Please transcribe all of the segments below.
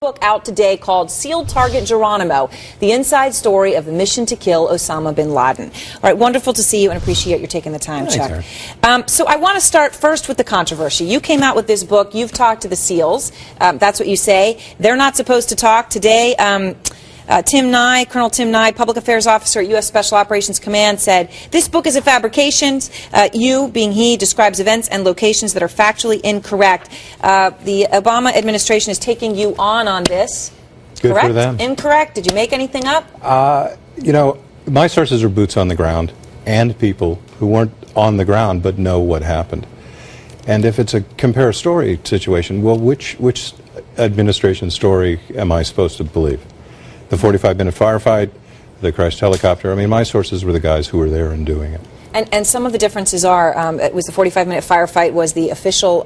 Book out today called SEAL Target Geronimo, the inside story of the mission to kill Osama bin Laden. All right, wonderful to see you and appreciate you taking the time, Chuck. So I want to start first with the controversy. You came out with this book. You've talked to the SEALs. That's what you say. They're not supposed to talk today. Colonel Tim Nye, Public Affairs Officer at U.S. Special Operations Command, said, this book is a fabrication. You, being he, describes events and locations that are factually incorrect. The Obama administration is taking you on this. Good correct? For them. Incorrect? Did you make anything up? You know, my sources are boots on the ground and people who weren't on the ground but know what happened. And if it's a compare story situation, well, which administration story am I supposed to believe? The 45-minute firefight, the crashed helicopter. I mean, my sources were the guys who were there and doing it. And some of the differences are, it was the 45-minute firefight was the official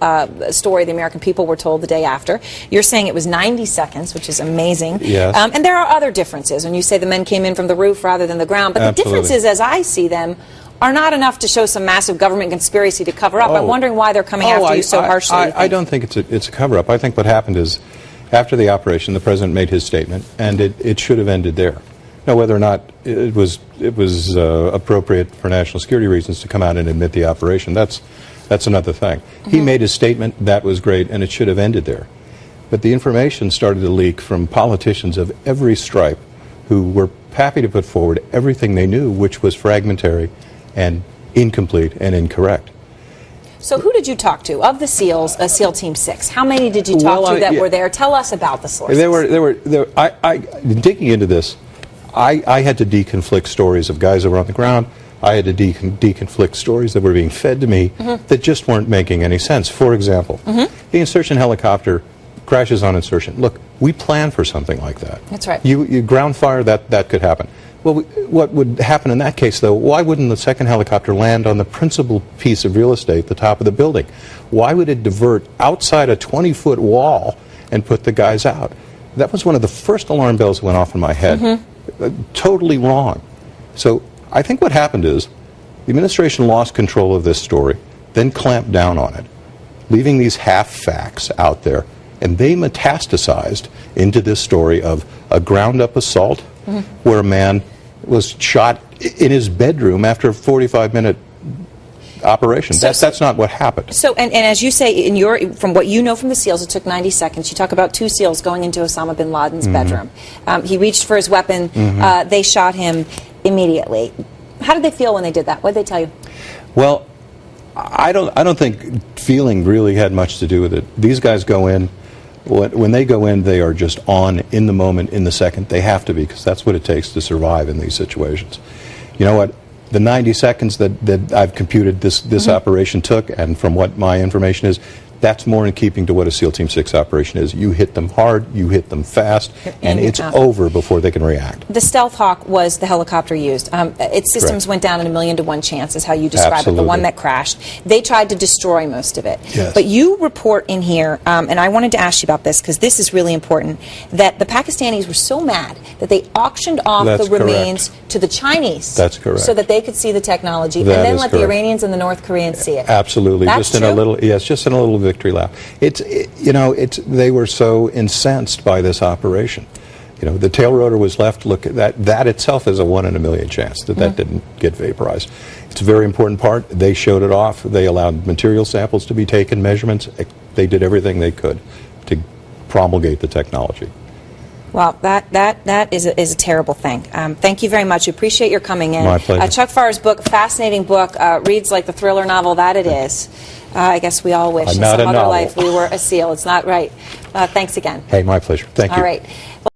story the American people were told the day after. You're saying it was 90 seconds, which is amazing. Yes. And there are other differences when you say the men came in from the roof rather than the ground. But Absolutely. The differences, as I see them, are not enough to show some massive government conspiracy to cover up. I'm wondering why they're coming after you so harshly. I don't think it's a cover-up. I think what happened is, after the operation, the president made his statement, and it should have ended there. Now, whether or not it was appropriate for national security reasons to come out and admit the operation, that's another thing. Mm-hmm. He made his statement, that was great, and it should have ended there. But the information started to leak from politicians of every stripe who were happy to put forward everything they knew, which was fragmentary and incomplete and incorrect. So who did you talk to of the SEALs, SEAL Team 6? How many did you talk to that were there? Tell us about the sources. Digging into this, I had to deconflict stories of guys that were on the ground. I had to deconflict stories that were being fed to me that just weren't making any sense. For example, the insertion helicopter crashes on insertion. Look, we planned for something like that. That's right. You ground fire, that could happen. Well, what would happen in that case, though, why wouldn't the second helicopter land on the principal piece of real estate, the top of the building? Why would it divert outside a 20-foot wall and put the guys out? That was one of the first alarm bells that went off in my head. Totally wrong. So I think what happened is the administration lost control of this story, then clamped down on it, leaving these half-facts out there, and they metastasized into this story of a ground-up assault where a man was shot in his bedroom after a 45-minute operation. That's not what happened. So, and as you say, from what you know from the SEALs, it took 90 seconds. You talk about two SEALs going into Osama bin Laden's bedroom. He reached for his weapon. They shot him immediately. How did they feel when they did that? What did they tell you? Well, I don't think feeling really had much to do with it. These guys go in. When they go in, they are just on in the moment, in the second. They have to be, because that's what it takes to survive in these situations. You know what? The 90 seconds that I've computed this operation took, and from what my information is, that's more in keeping to what a SEAL Team 6 operation is. You hit them hard, you hit them fast, and it's over before they can react. The Stealth Hawk was the helicopter used. Its systems went down in 1,000,000 to 1 chance, is how you describe it, the one that crashed. They tried to destroy most of it. Yes. But you report in here, and I wanted to ask you about this because this is really important, that the Pakistanis were so mad that they auctioned off the remains to the Chinese. That's correct. So that they could see the technology, and then let the Iranians and the North Koreans see it. Absolutely. That's just in a little, just in a little victory lap. They were so incensed by this operation. You know, the tail rotor was left. Look at that. That itself is a 1 in a million chance that didn't get vaporized. It's a very important part. They showed it off. They allowed material samples to be taken, measurements. They did everything they could to promulgate the technology. Well, that is a terrible thing. Thank you very much. We appreciate your coming in. My pleasure. Chuck Pfarrer's book, fascinating book, reads like the thriller novel that it is. I guess we all wish in some other life we were a SEAL. It's not right. Thanks again. Hey, my pleasure. Thank you. All right.